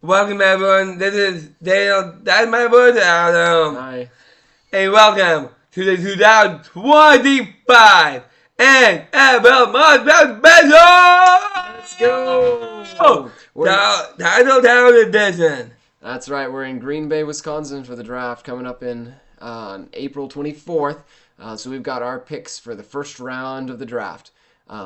Welcome everyone. This is Daniel. That's my voice, Adam. Hi. And welcome to the 2025 NFL Monster Special. Let's go! Title Town Edition. That's right. We're in Green Bay, Wisconsin for the draft coming up in April 24th. So we've got our picks for the first round of the draft.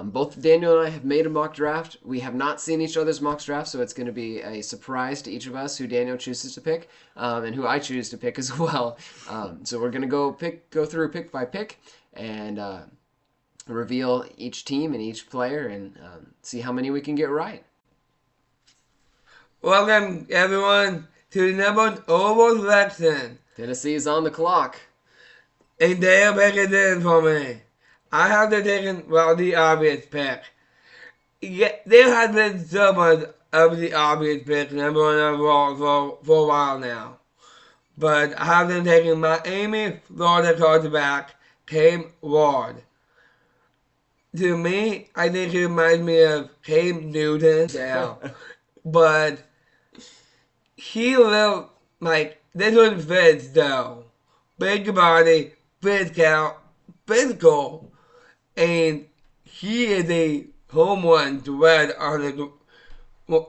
Both Daniel and I have made a mock draft. We have not seen each other's mock draft, so it's going to be a surprise to each of us who Daniel chooses to pick and who I choose to pick as well. So we're going to go through pick by pick and reveal each team and each player and see how many we can get right. Welcome everyone to the number one overall selection. Tennessee is on the clock. And they're picking in for me. I have to take the obvious pick. Yeah, there has been so much of the obvious pick number one overall for a while now. But I have been taking Miami, Florida quarterback, Cam Ward. To me, I think he reminds me of Cam Newton now. But he will, this one fits though. Big body, physical, and he is a home run threat on the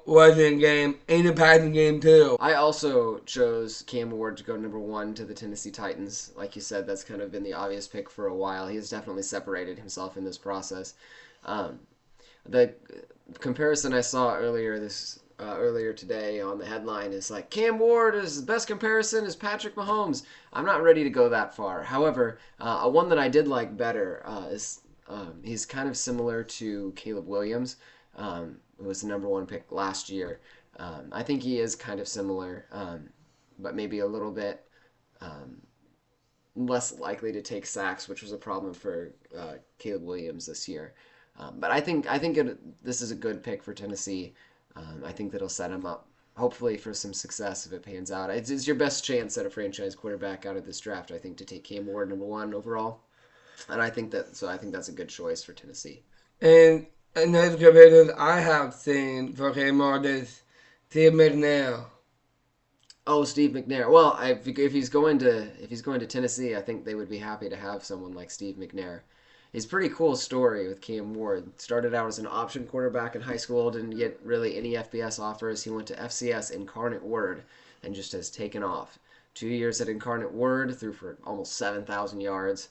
rushing game and the passing game too. I also chose Cam Ward to go number one to the Tennessee Titans. Like you said, that's kind of been the obvious pick for a while. He's definitely separated himself in this process. The comparison I saw earlier today on the headline is like Cam Ward is the best comparison is Patrick Mahomes. I'm not ready to go that far. However, one that I did like better is he's kind of similar to Caleb Williams, who was the number one pick last year. I think he is kind of similar, but maybe a little bit less likely to take sacks, which was a problem for Caleb Williams this year. But I think this is a good pick for Tennessee. I think that'll set him up, hopefully, for some success if it pans out. It's your best chance at a franchise quarterback out of this draft, I think, to take Cam Ward number one overall. And I think that's a good choice for Tennessee. And another competitor I have seen for Cam Ward is Steve McNair. Oh, Steve McNair. Well, if he's going to Tennessee, I think they would be happy to have someone like Steve McNair. He's a pretty cool story with Cam Ward. Started out as an option quarterback in high school, didn't get really any FBS offers. He went to FCS Incarnate Word and just has taken off. 2 years at Incarnate Word, threw for almost 7,000 yards.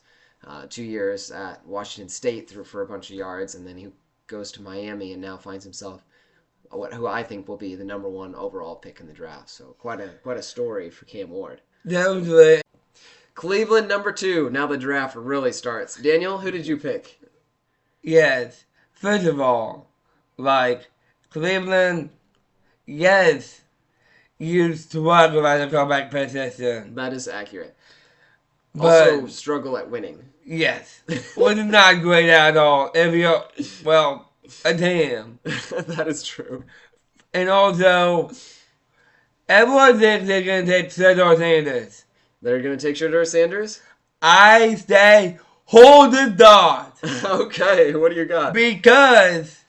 2 years at Washington State, threw for a bunch of yards, and then he goes to Miami and now finds himself who I think will be the number one overall pick in the draft. So quite a story for Cam Ward. Definitely. Cleveland number two. Now the draft really starts. Daniel, who did you pick? Yes. First of all, Cleveland, yes, you struggle at the quarterback position. That is accurate. But Also struggle at winning. yes, was not great at all. If you're, a damn. That is true. And also, everyone thinks they're going to take Shedeur Sanders. They're going to take Shedeur Sanders? I say, hold the thought. Okay, what do you got? Because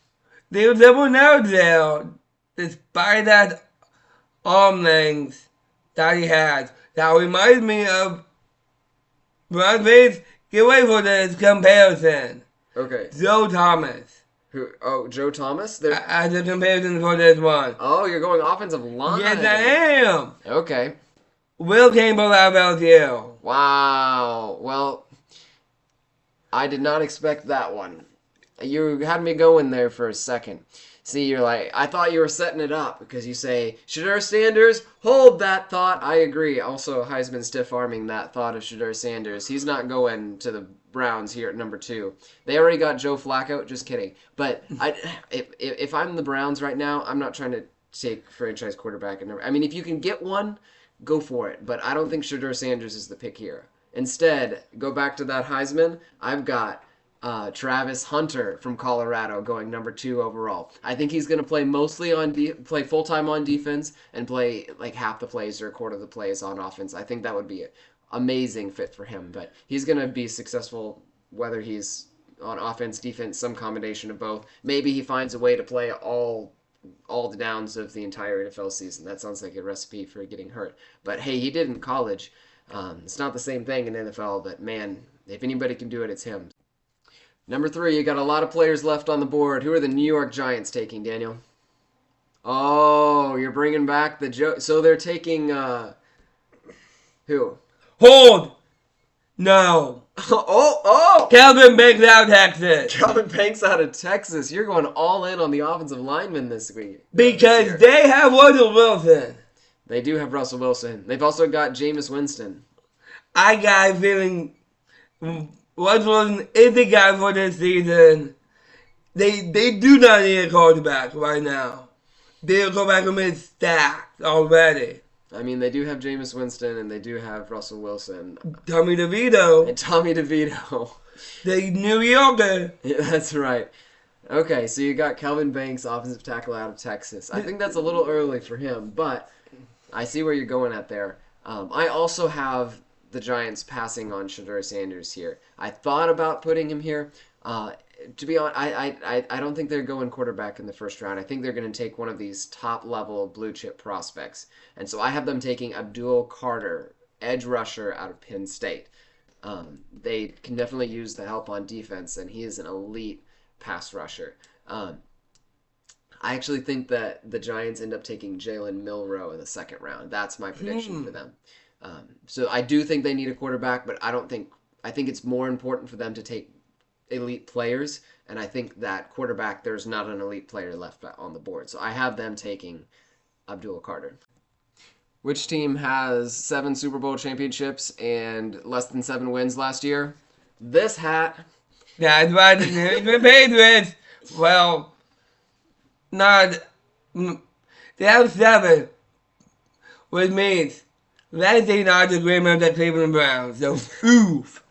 there's someone out there, despite that arm length that he has, that reminds me of Brad Bates. Get away from this comparison. Okay. Joe Thomas. Who? Oh, Joe Thomas? As a comparison for this one. Oh, you're going offensive line. Yes, I am. Okay. Will Campbell out of LSU. Wow. Well, I did not expect that one. You had me going there for a second. See, you're like, I thought you were setting it up because you say, Shedeur Sanders, hold that thought. I agree. Also, Heisman stiff-arming that thought of Shedeur Sanders. He's not going to the Browns here at number two. They already got Joe Flacco. Just kidding. But if I'm the Browns right now, I'm not trying to take franchise quarterback. I mean, if you can get one, go for it. But I don't think Shedeur Sanders is the pick here. Instead, go back to that Heisman. I've got Travis Hunter from Colorado going number two overall. I think he's going to play mostly play full time on defense and play like half the plays or a quarter of the plays on offense. I think that would be an amazing fit for him. But he's going to be successful whether he's on offense, defense, some combination of both. Maybe he finds a way to play all all the downs of the entire NFL season. That sounds like a recipe for getting hurt. But hey, he did in college. It's not the same thing in NFL, but man, if anybody can do it, it's him. Number 3, you got a lot of players left on the board. Who are the New York Giants taking, Daniel? Oh, you're bringing back the joke. So they're taking who? Hold! No. Oh! Calvin Banks out Texas. Calvin Banks out of Texas. You're going all in on the offensive lineman this week. Because they have Russell Wilson. They do have Russell Wilson. They've also got Jameis Winston. I got a feeling Russell Wilson is the guy for this season. They do not need a quarterback right now. Their quarterback room is stacked already. I mean, they do have Jameis Winston and they do have Russell Wilson. Tommy DeVito. And Tommy DeVito. The New Yorker. Yeah, that's right. Okay, so you got Calvin Banks, offensive tackle out of Texas. I think that's a little early for him, but I see where you're going at there. I also have the Giants passing on Shedeur Sanders here. I thought about putting him here. To be honest, I don't think they're going quarterback in the first round. I think they're going to take one of these top-level blue-chip prospects. And so I have them taking Abdul Carter, edge rusher out of Penn State. They can definitely use the help on defense, and he is an elite pass rusher. I actually think that the Giants end up taking Jalen Milroe in the second round. That's my prediction for them. So I do think they need a quarterback, but I think it's more important for them to take elite players, and I think that quarterback, there's not an elite player left on the board. So I have them taking Abdul Carter. Which team has 7 Super Bowl championships and less than 7 wins last year? This hat. That's right, the New England Patriots. Well, not. They have 7, which means that they not agreement with the Cleveland Browns. So, oof.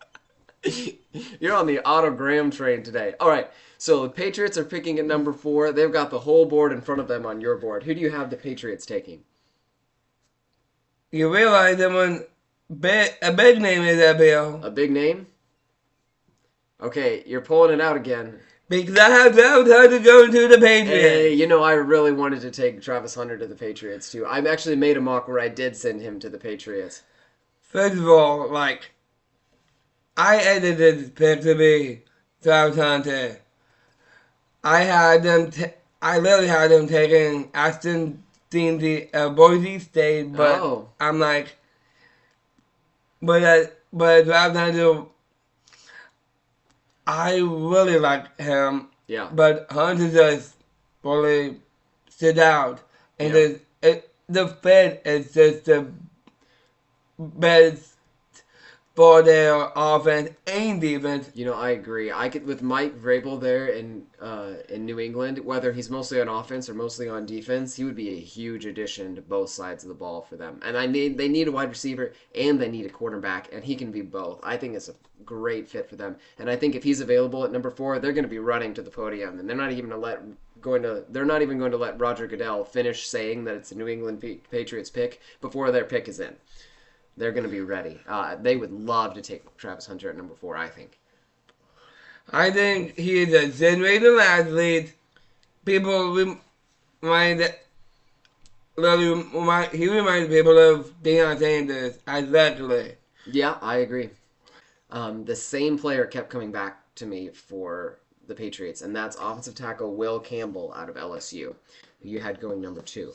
You're on the Otto Graham train today. All right, so the Patriots are picking at number 4. They've got the whole board in front of them on your board. Who do you have the Patriots taking? You realize that when a big name is that, Bill. A big name? Okay, you're pulling it out again. Because I have Travis Hunter going to the Patriots. Hey, you know, I really wanted to take Travis Hunter to the Patriots, too. I've actually made a mock where I did send him to the Patriots. First of all, I edited this pick to be Travis Hunter. I literally had them taking Aston Dean Boise State, but I'm like, but Travis Hunter, I really like him. Yeah. But Hunter just really stood out, and the fit is just the best for their offense and defense. You know, I agree. I could with Mike Vrabel there in New England, whether he's mostly on offense or mostly on defense, he would be a huge addition to both sides of the ball for them. And they need a wide receiver and they need a quarterback, and he can be both. I think it's a great fit for them. And I think if he's available at number 4, they're going to be running to the podium, and they're not even going to let Roger Goodell finish saying that it's a New England Patriots pick before their pick is in. They're going to be ready. They would love to take Travis Hunter at number 4, I think. I think he is a generational athlete. People remind he reminds people of Deion Sanders athletically. Yeah, I agree. The same player kept coming back to me for the Patriots, and that's offensive tackle Will Campbell out of LSU, who you had going number 2.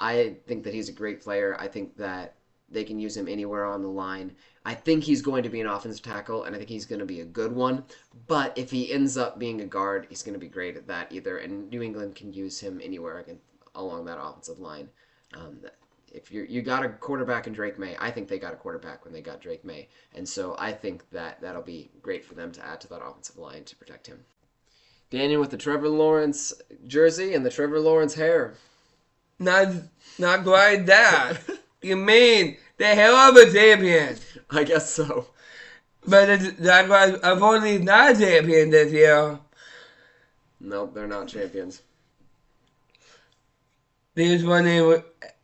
I think that he's a great player. I think that they can use him anywhere on the line. I think he's going to be an offensive tackle, and I think he's going to be a good one. But if he ends up being a guard, he's going to be great at that either. And New England can use him anywhere along that offensive line. If you got a quarterback in Drake May, I think they got a quarterback when they got Drake May. And so I think that that'll be great for them to add to that offensive line to protect him. Daniel with the Trevor Lawrence jersey and the Trevor Lawrence hair. Not quite that. You mean the hell of a champion? I guess so. But that was unfortunately not a champion this year. Nope, they're not champions. This one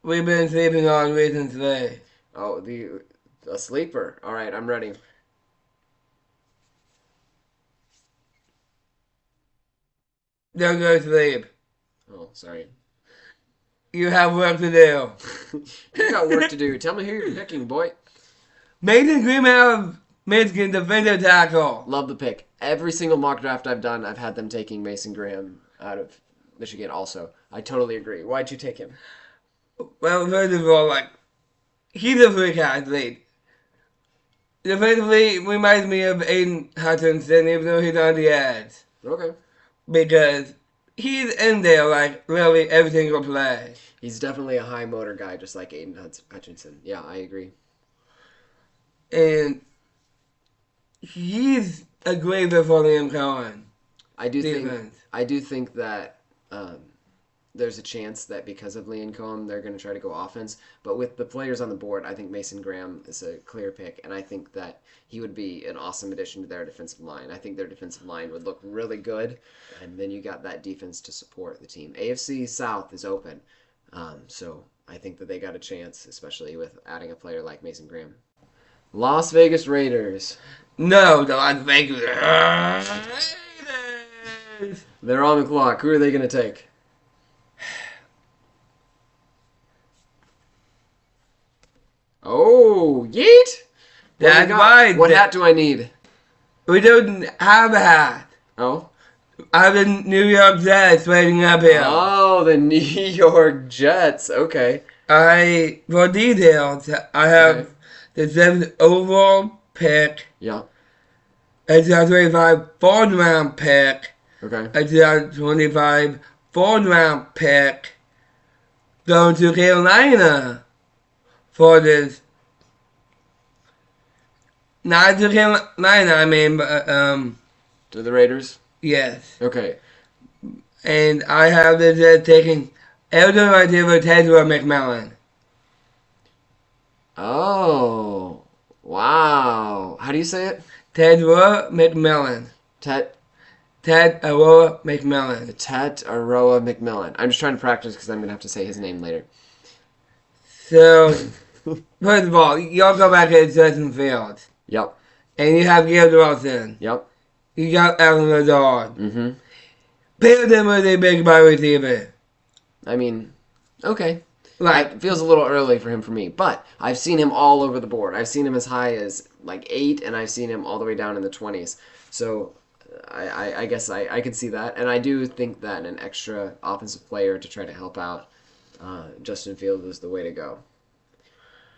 we've been sleeping on recently. Oh, a sleeper. All right, I'm ready. Don't go to sleep. Oh, sorry. You have work to do. You got work to do. Tell me who you're picking, boy. Mason Green out of Michigan defensive tackle. Love the pick. Every single mock draft I've done, I've had them taking Mason Graham out of Michigan also. I totally agree. Why'd you take him? Well, first of all, he's a freak athlete. Defensively, reminds me of Aiden Hutchinson, even though he's on the edge. Okay. Because he's in there, literally every single play. He's definitely a high motor guy, just like Aiden Hutchinson. Yeah, I agree. And he's a great fit for Liam Cohen. I do Defense. think that there's a chance that because of Liam Cohen, they're going to try to go offense. But with the players on the board, I think Mason Graham is a clear pick, and I think that he would be an awesome addition to their defensive line. I think their defensive line would look really good, and then you got that defense to support the team. AFC South is open, so I think that they got a chance, especially with adding a player like Mason Graham. Las Vegas Raiders. No, the Las Vegas Raiders. They're on the clock. Who are they going to take? Oh, yeet! That's right. What hat do I need? We don't have a hat. Oh? I have the New York Jets waiting up here. Oh, the New York Jets. Okay. For details, I have Okay. the 7th overall pick, Yeah. a 2025 fourth round pick, Okay. a 2025 fourth round pick, going to Carolina for this. Not to Carolina, I mean, but, To the Raiders? yes. Okay. And I have the Jets taking Elder Receiver Tedra McMillan. Oh. Wow. How do you say it? Tedra McMillan. Tet Aurora McMillan. Aroa McMillan. I'm just trying to practice because I'm going to have to say his name later. So, first of all, y'all go back to Justin Fields. Yep. And you have Garrett Wilson. Yep. You got Alan Lazard. Mm-hmm. Pair them with a big wide receiver. I mean, okay. Like, It feels a little early for him for me, but I've seen him all over the board. I've seen him as high as 8, and I've seen him all the way down in the 20s. So I guess I can see that, and I do think that an extra offensive player to try to help out Justin Fields is the way to go.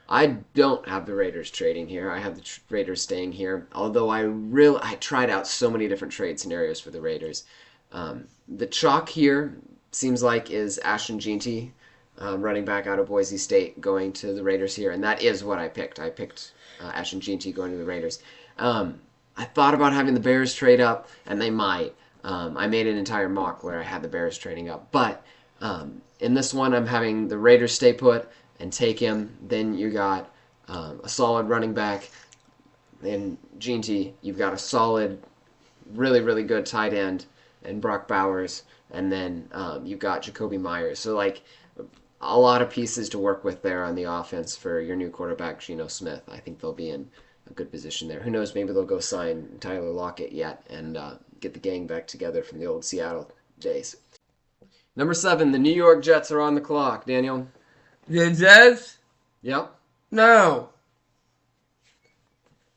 I don't have the Raiders trading here. I have the Raiders staying here. Although I tried out so many different trade scenarios for the Raiders. The chalk here seems like is Ashton Jeanty, running back out of Boise State, going to the Raiders here, and that is what I picked. I picked Ashton Jeanty going to the Raiders. I thought about having the Bears trade up, and they might. I made an entire mock where I had the Bears trading up, but in this one, I'm having the Raiders stay put and take him. Then you got a solid running back. In Jeanty, you've got a solid, really, really good tight end and Brock Bowers. And then you've got Jacoby Myers. So, a lot of pieces to work with there on the offense for your new quarterback, Geno Smith. I think they'll be in a good position there. Who knows, maybe they'll go sign Tyler Lockett yet and get the gang back together from the old Seattle days. Number 7, the New York Jets are on the clock. Daniel? the Jets? Yep. No.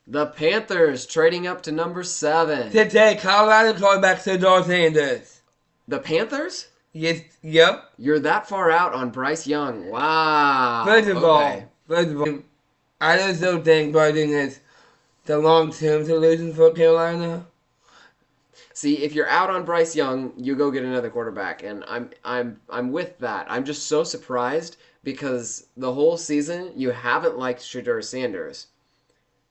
The Panthers trading up to number 7. To take Colorado quarterback Theodore Sanders. The Panthers? Yes, yep. You're that far out on Bryce Young. Wow. First of Okay. all, I just don't think Biden is the long-term solution for Carolina. See, if you're out on Bryce Young, you go get another quarterback, and I'm with that. I'm just so surprised because the whole season you haven't liked Shedeur Sanders,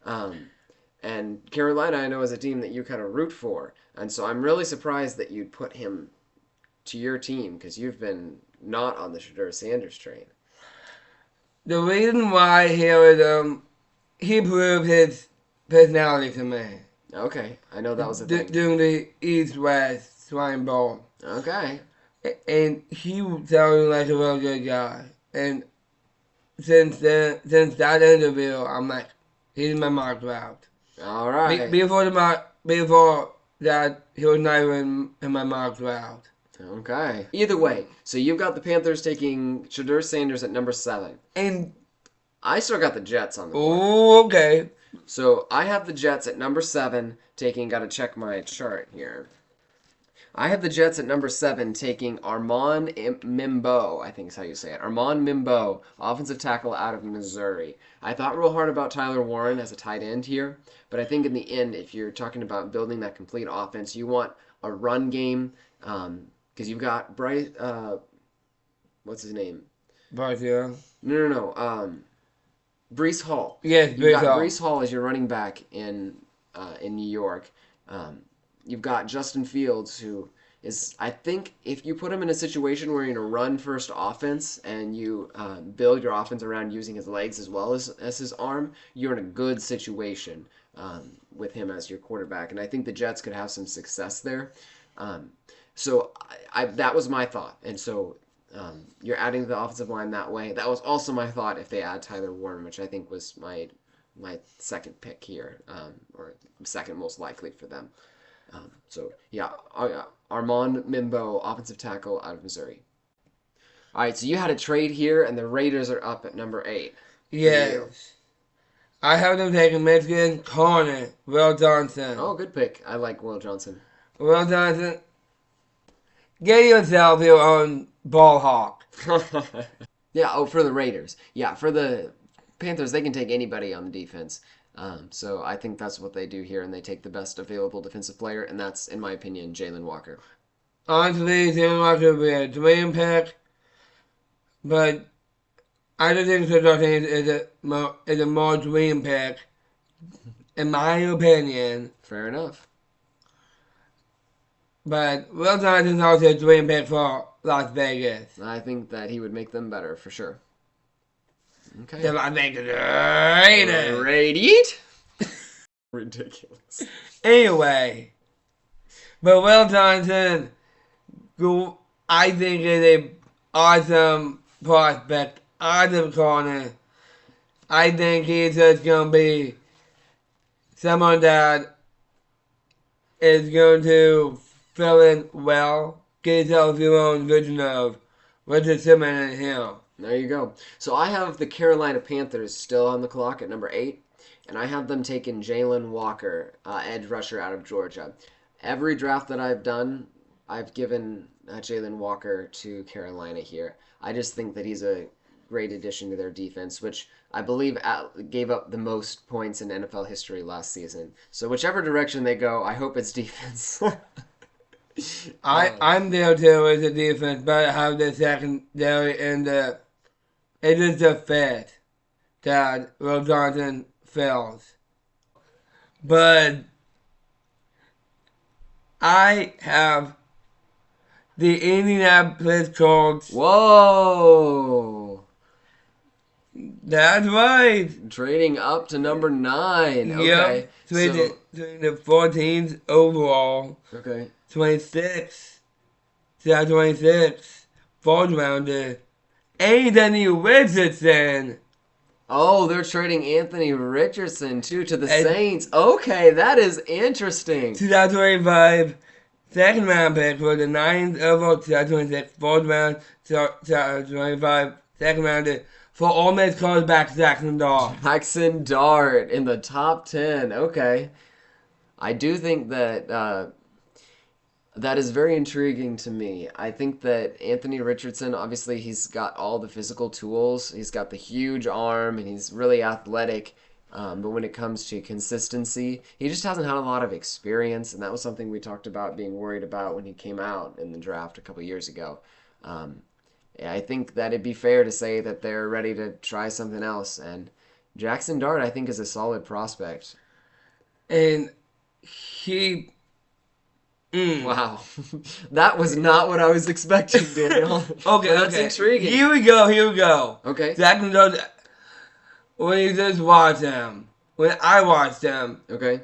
and Carolina I know is a team that you kind of root for, and so I'm really surprised that you'd put him to your team because you've been not on the Shedeur Sanders train. The reason why he proved his personality to me. Okay, I know that was a thing. During the East-West Swine Bowl. Okay. And he sounded like a real good guy. And since that interview, I'm like, he's my mock draft. All right. Before that, he was not even in my mock draft. Okay. Either way, so you've got the Panthers taking Shadur Sanders at number 7. And I still got the Jets on the board. okay. So I have the Jets at number 7 taking, gotta check my chart here. I have the Jets at number 7 taking Armand Mimbo, I think is how you say it. Armand Mimbo, offensive tackle out of Missouri. I thought real hard about Tyler Warren as a tight end here, but I think in the end, if you're talking about building that complete offense, you want a run game, because you've got Bryce, what's his name? But yeah. No. Brees Hall. Yes, You've Brees got Hall. Brees Hall as your running back in New York. You've got Justin Fields, who is, I think, if you put him in a situation where you're in a run-first offense and you build your offense around using his legs as well as his arm, you're in a good situation with him as your quarterback. And I think the Jets could have some success there. So that was my thought. And so you're adding to the offensive line that way. That was also my thought if they add Tyler Warren, which I think was my second pick here, or second most likely for them. So yeah, Armand Mimbo, offensive tackle out of Missouri. All right, so you had a trade here, and the Raiders are up at number 8. Yes. I have them taking Michigan corner, Will Johnson. Oh, good pick. I like Will Johnson. Will Johnson, get yourself your own ball hawk. Yeah, for the Raiders. Yeah, for the Panthers, they can take anybody on the defense. So I think that's what they do here, and they take the best available defensive player, and that's, in my opinion, Jalen Walker. Honestly, Jalen Walker would be a dream pick, but I don't think Sean is a more dream pick, in my opinion. Fair enough. But Will Johnson's also a dream pick for Las Vegas. I think that he would make them better, for sure. Okay. The Las Vegas Raiders. Radiate? Ridiculous. Anyway, but Will Johnson, who I think is a awesome prospect, awesome corner. I think he's just going to be someone that is going to fill in well, get yourself your own vision of Richard Simmons and him. There you go. So I have the Carolina Panthers still on the clock at number 8, and I have them taking Jalen Walker, edge rusher out of Georgia. Every draft that I've done, I've given Jalen Walker to Carolina here. I just think that he's a great addition to their defense, which I believe gave up the most points in NFL history last season. So whichever direction they go, I hope it's defense. I'm there too as a defense, but I have the secondary and it is a fit that Will Johnson fills. But I have the Indianapolis Colts. Whoa! That's right. Trading up to number 9. Okay. Yep. Between the 14th overall. Okay. 26. 26. Fourth rounder. Anthony Richardson. Oh, they're trading Anthony Richardson too to the Saints. Okay, that is interesting. 2025 second round pick for the 9th overall 2026 fourth round 2025 second rounder for Ole Miss quarterback Jackson Dart. Jackson Dart in the top 10. Okay. I do think that that is very intriguing to me. I think that Anthony Richardson, obviously, he's got all the physical tools. He's got the huge arm, and he's really athletic. But when it comes to consistency, he just hasn't had a lot of experience, and that was something we talked about being worried about when he came out in the draft a couple years ago. I think that it'd be fair to say that they're ready to try something else, and Jackson Dart, I think, is a solid prospect. And he... Wow. That was not what I was expecting, Daniel. Okay, That's intriguing. Here we go. Okay. Jackson Dart, when you just watch him, when I watched him, Okay.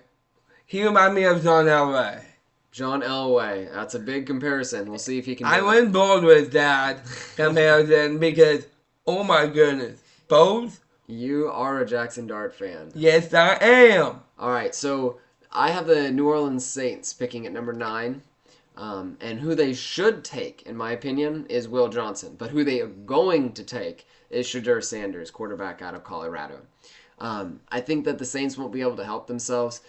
he reminded me of John Elway. John Elway. That's a big comparison. We'll see if he can do I went bold with that comparison because, oh my goodness, both? You are a Jackson Dart fan. Yes, I am. All right, so I have the New Orleans Saints picking at number 9. And who they should take, in my opinion, is Will Johnson. But who they are going to take is Shedeur Sanders, quarterback out of Colorado. I think that the Saints won't be able to help themselves.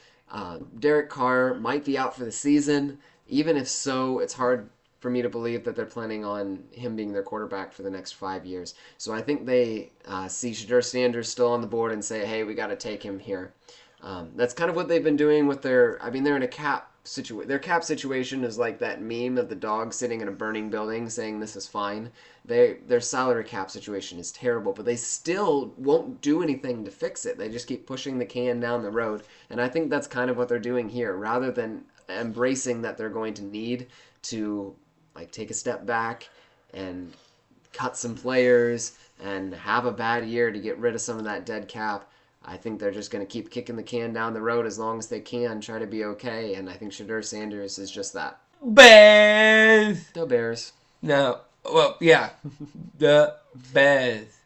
Derek Carr might be out for the season. Even if so, it's hard for me to believe that they're planning on him being their quarterback for the next 5 years. So I think they see Shedeur Sanders still on the board and say, hey, we got to take him here. That's kind of what they've been doing with their. I mean, they're in a cap situation. Their cap situation is like that meme of the dog sitting in a burning building saying this is fine. Their salary cap situation is terrible, but they still won't do anything to fix it. They just keep pushing the can down the road, and I think that's kind of what they're doing here. Rather than embracing that they're going to need to like take a step back and cut some players and have a bad year to get rid of some of that dead cap. I think they're just going to keep kicking the can down the road as long as they can, try to be okay, and I think Shedeur Sanders is just that. Bears. The Bears. No. Well, yeah. The Bears.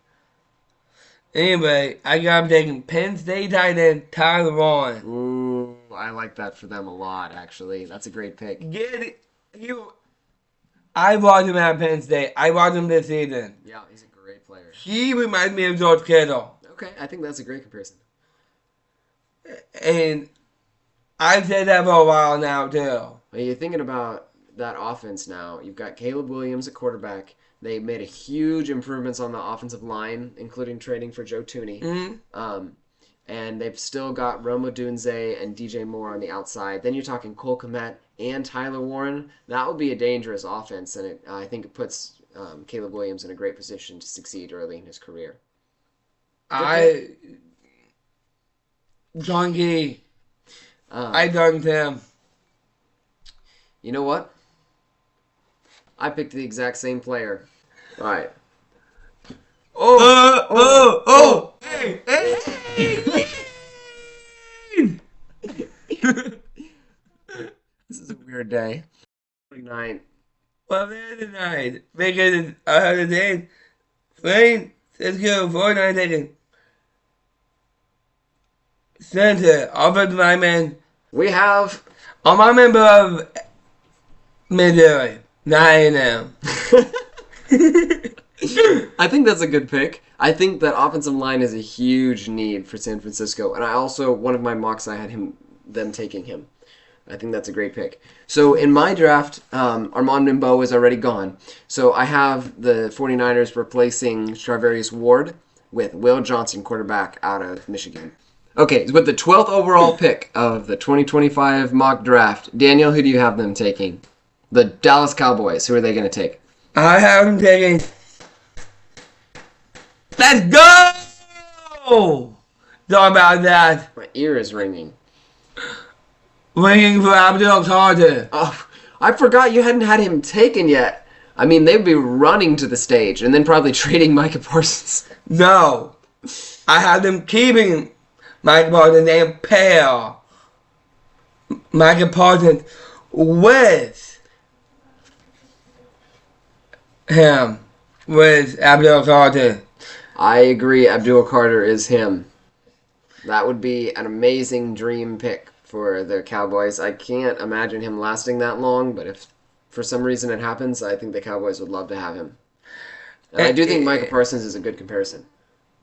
Anyway, I got him taking Penn State tight end Tyler Warren. Ooh, I like that for them a lot, actually. That's a great pick. Get it. I watched him at Penn State. I watched him this season. Yeah, he's a great player. He reminds me of George Kittle. Okay, I think that's a great comparison. And I've said that for a while now, too. Well, you're thinking about that offense now. You've got Caleb Williams at quarterback. They made a huge improvements on the offensive line, including trading for Joe Tooney. Mm-hmm. And they've still got Rome Odunze and DJ Moore on the outside. Then you're talking Cole Kmet and Tyler Warren. That would be a dangerous offense, and I think it puts Caleb Williams in a great position to succeed early in his career. Donkey. I dunked him. You know what? I picked the exact same player. All right. Oh! Hey! This is a weird day. 29. Well, there's a night. Because I have a day. Frank, let's go. 49 seconds. Center, offensive lineman. We have. I'm a member of Missouri. Not A&M. I think that's a good pick. I think that offensive line is a huge need for San Francisco, and I also, one of my mocks, I had them taking him. I think that's a great pick. So in my draft, Armand Nimbo is already gone. So I have the 49ers replacing Charvarius Ward with Will Johnson, quarterback out of Michigan. Okay, with the 12th overall pick of the 2025 mock draft, Daniel, who do you have them taking? The Dallas Cowboys. Who are they going to take? I have him taking. Let's go! Sorry about that. My ear is ringing. Ringing for Abdul Carter. Oh, I forgot you hadn't had him taken yet. I mean, they'd be running to the stage and then probably trading Micah Parsons. No. I have them keeping Micah Parsons and pair Micah Parsons with him, with Abdul Carter. I agree, Abdul Carter is him. That would be an amazing dream pick for the Cowboys. I can't imagine him lasting that long, but if for some reason it happens, I think the Cowboys would love to have him. And I do think Micah Parsons is a good comparison.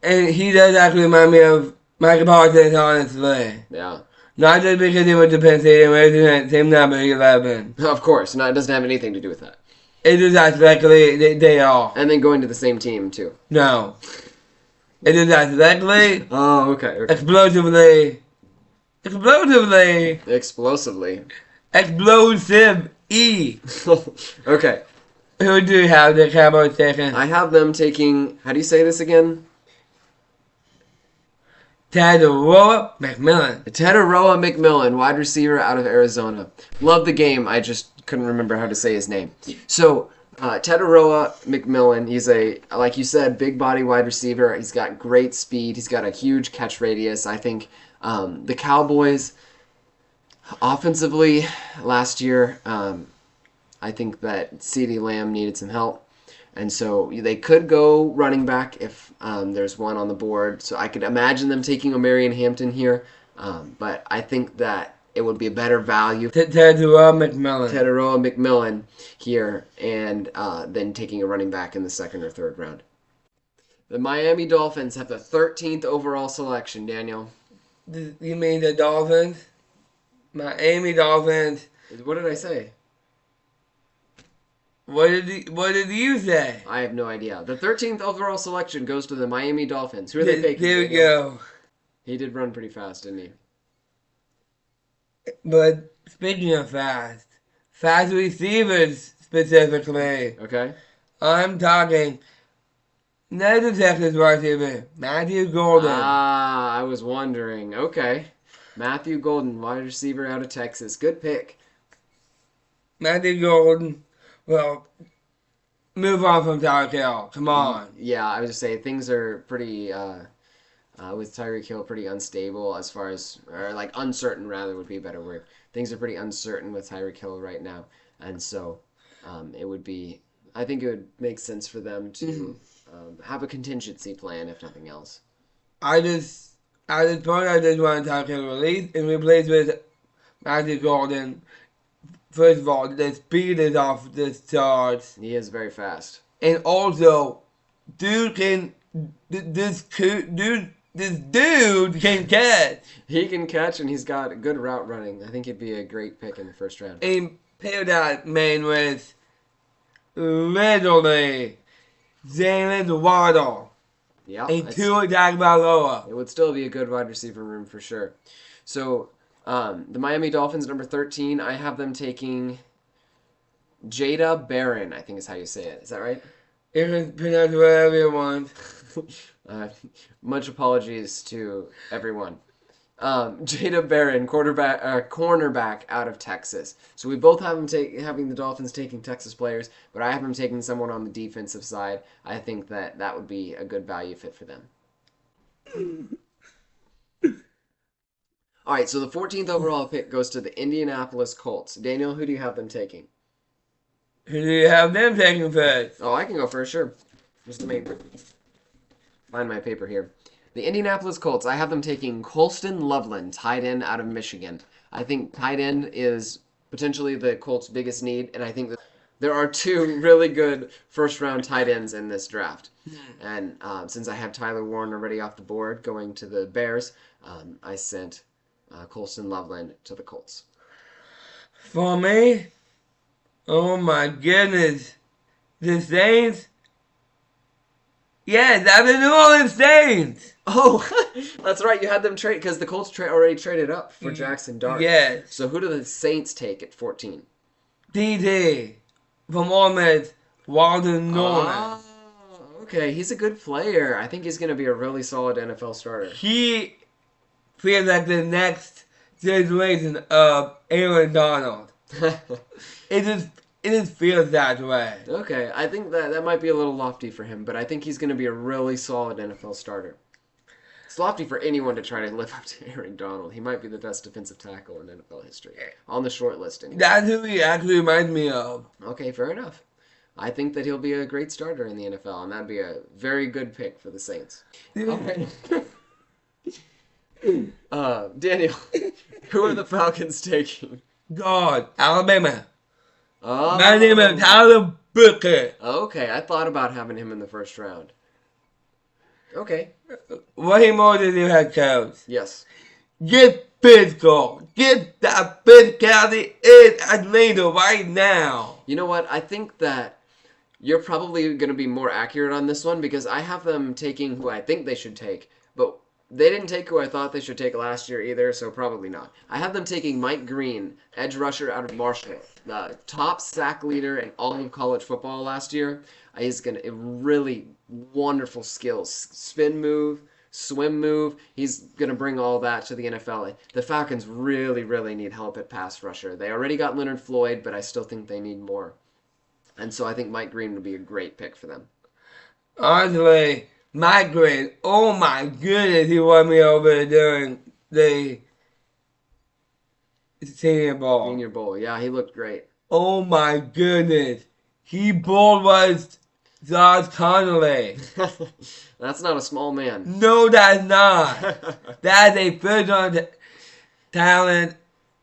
And he does actually remind me of Micah Parsons, honestly. Yeah. Not just because he went to Penn State and raised the same number 11. Of course. No, it doesn't have anything to do with that. It is athletically, they are. And then going to the same team, too. No. It is athletically, Oh, okay. explosively, Explosively. explosive E. Okay. Who do you have the Cowboys taking? I have them taking, how do you say this again? Tataroa McMillan. Tataroa McMillan, wide receiver out of Arizona. Love the game. I just couldn't remember how to say his name. So, Tataroa McMillan, he's a, like you said, big body wide receiver. He's got great speed. He's got a huge catch radius. I think the Cowboys, offensively, last year, I think that CeeDee Lamb needed some help. And so they could go running back if there's one on the board. So I could imagine them taking Omarion Hampton here. But I think that it would be a better value. Teteroa McMillan. Teteroa McMillan here, and then taking a running back in the second or third round. The Miami Dolphins have the 13th overall selection, Daniel. You mean the Dolphins? Miami Dolphins. What did I say? What did you say? I have no idea. The 13th overall selection goes to the Miami Dolphins. Who are they picking? There we Daniel? go. He did run pretty fast, didn't he? But speaking of fast receivers specifically, Okay. I'm talking another Texas receiver, Matthew Golden. Ah, I was wondering. Okay. Matthew Golden, wide receiver out of Texas. Good pick. Matthew Golden. Well, move on from Tyreek Hill. Come on. Yeah, I was just saying things are pretty with Tyreek Hill pretty unstable as far as or like uncertain rather would be a better word. Things are pretty uncertain with Tyreek Hill right now, and so it would be. I think it would make sense for them to have a contingency plan if nothing else. At this point, I just want Tyreek Hill released and replaced with Matthew Golden. First of all, the speed is off the charts. He is very fast. And also, this dude can catch. He can catch and he's got good route running. I think he'd be a great pick in the first round. And pair that man with literally Jalen Waddle Yeah. and Tua Tagovailoa. It would still be a good wide receiver room for sure. So, the Miami Dolphins, number 13, I have them taking Jada Barron, I think is how you say it. Is that right? You can pronounce whatever you want. Much apologies to everyone. Jada Barron, cornerback out of Texas. So we both have them having the Dolphins taking Texas players, but I have them taking someone on the defensive side. I think that would be a good value fit for them. All right, so the 14th overall pick goes to the Indianapolis Colts. Daniel, who do you have them taking? Who do you have them taking first? Oh, I can go first, sure. Just let me find my paper here. The Indianapolis Colts, I have them taking Colston Loveland, tight end out of Michigan. I think tight end is potentially the Colts' biggest need, and I think that there are two really good first-round tight ends in this draft. And since I have Tyler Warren already off the board going to the Bears, I sent Colston Loveland to the Colts. For me, oh my goodness, the Saints. Yes, I'm the New Orleans Saints. Oh, that's right. You had them trade because the Colts already traded up for Jackson Dart. Yes. So who do the Saints take at 14? DT from Ole Miss, Walden Norman. Oh, okay. He's a good player. I think he's going to be a really solid NFL starter. He feels like the next generation of Aaron Donald. It just feels that way. Okay, I think that might be a little lofty for him, but I think he's going to be a really solid NFL starter. It's lofty for anyone to try to live up to Aaron Donald. He might be the best defensive tackle in NFL history. On the short list, anyway. That's who he actually reminds me of. Okay, fair enough. I think that he'll be a great starter in the NFL, and that'd be a very good pick for the Saints. All right. Daniel, who are the Falcons taking? God, Alabama. Oh. My name is Tyler Booker. Okay, I thought about having him in the first round. Okay. Way more than your head coach. Yes. Get physical. Get that physicality in Atlanta right now. You know what? I think that you're probably going to be more accurate on this one because I have them taking who I think they should take, but they didn't take who I thought they should take last year either, so probably not. I have them taking Mike Green, edge rusher out of Marshall, the top sack leader in all of college football last year. He's going to really wonderful skills, spin move, swim move. He's going to bring all that to the NFL. The Falcons really, really need help at pass rusher. They already got Leonard Floyd, but I still think they need more. And so I think Mike Green would be a great pick for them. Honestly, Mike Green, oh my goodness, he won me over during the Senior Bowl. Senior Bowl, yeah, he looked great. Oh my goodness. He bulldozed Josh Connolly. That's not a small man. No, that's not. That's a first-round talent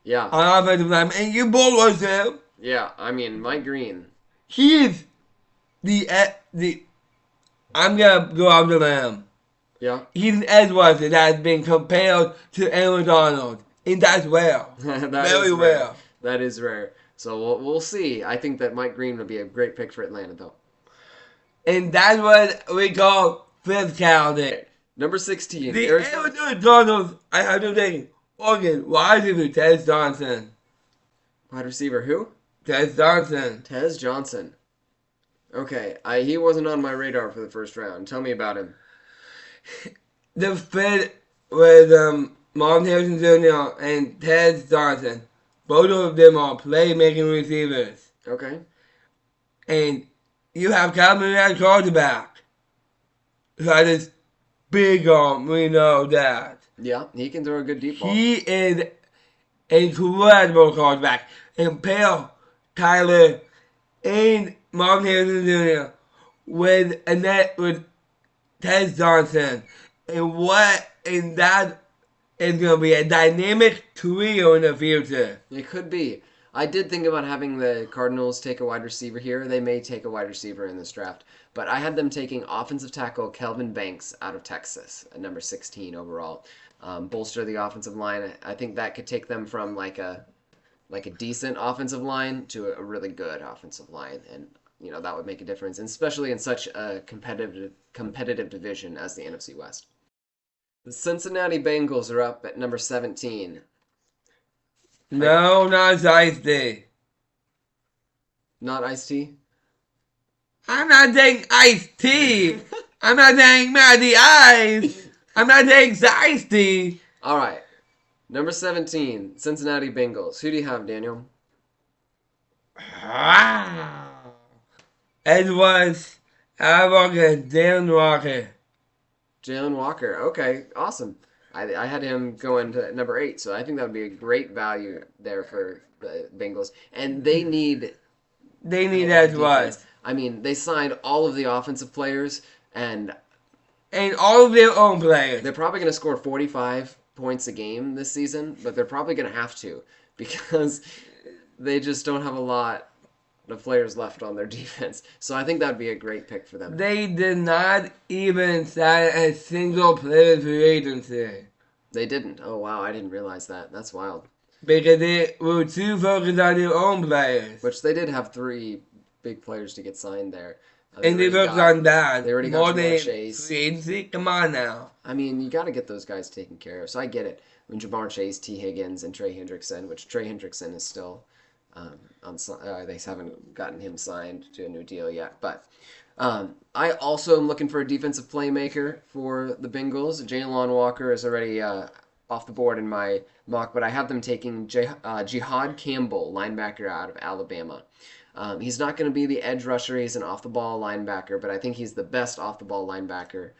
Yeah. on offensive line, and you both was him. Yeah. I mean, Mike Green. He is the. I'm gonna go out to them. Yeah. He's an edge rusher that has been compared to Aaron Donald, and that's well, That very is rare. well. That is rare. So we'll see. I think that Mike Green would be a great pick for Atlanta, though. And that's what we call physicality. Number 16. The Arizona. Arizona Cardinals, I have to think, Oregon, wide receiver Tez Johnson. Wide receiver who? Tez Johnson. Tez Johnson. Okay, he wasn't on my radar for the first round. Tell me about him. The fit with Martin Harrison Jr. and Tez Johnson. Both of them are playmaking receivers. Okay. And you have Calvin at quarterback. That is big arm, we know that. Yeah, he can throw a good deep ball. He is incredible quarterback. And pair Tyler and Martin Harrison Jr. with with Tez Johnson. And that is going to be a dynamic trio in the future. It could be. I did think about having the Cardinals take a wide receiver here. They may take a wide receiver in this draft. But I had them taking offensive tackle Kelvin Banks out of Texas at number 16 overall. Bolster the offensive line. I think that could take them from like a decent offensive line to a really good offensive line. And, that would make a difference, and especially in such a competitive division as the NFC West. The Cincinnati Bengals are up at number 17. No, not Ice-T. Not Ice-T? I'm not taking Ice-T. I'm not taking Matty Ice. I'm not taking Ice-T. All right. Number 17, Cincinnati Bengals. Who do you have, Daniel? It was Dan Walker. Jalen Walker. Okay, awesome. I had him going to number 8, so I think that would be a great value there for the Bengals. And they need that was. I mean, they signed all of the offensive players, and all of their own players. They're probably going to score 45 points a game this season, but they're probably going to have to because they just don't have a lot of players left on their defense. So I think that would be a great pick for them. They did not even sign a single player free agency. They didn't. Oh, wow. I didn't realize that. That's wild. Because they were too focused on their own players. Which they did have 3 big players to get signed there. And they focused on that. They already more got than Jamar Chase. Free agency? Come on now. I mean, you got to get those guys taken care of. So I get it. When Jamar Chase, T. Higgins, and Trey Hendrickson, which Trey Hendrickson is still they haven't gotten him signed to a new deal yet. But I also am looking for a defensive playmaker for the Bengals. Jalen Walker is already off the board in my mock, but I have them taking Jihad Campbell, linebacker out of Alabama. He's not going to be the edge rusher. He's an off-the-ball linebacker, but I think he's the best off-the-ball linebacker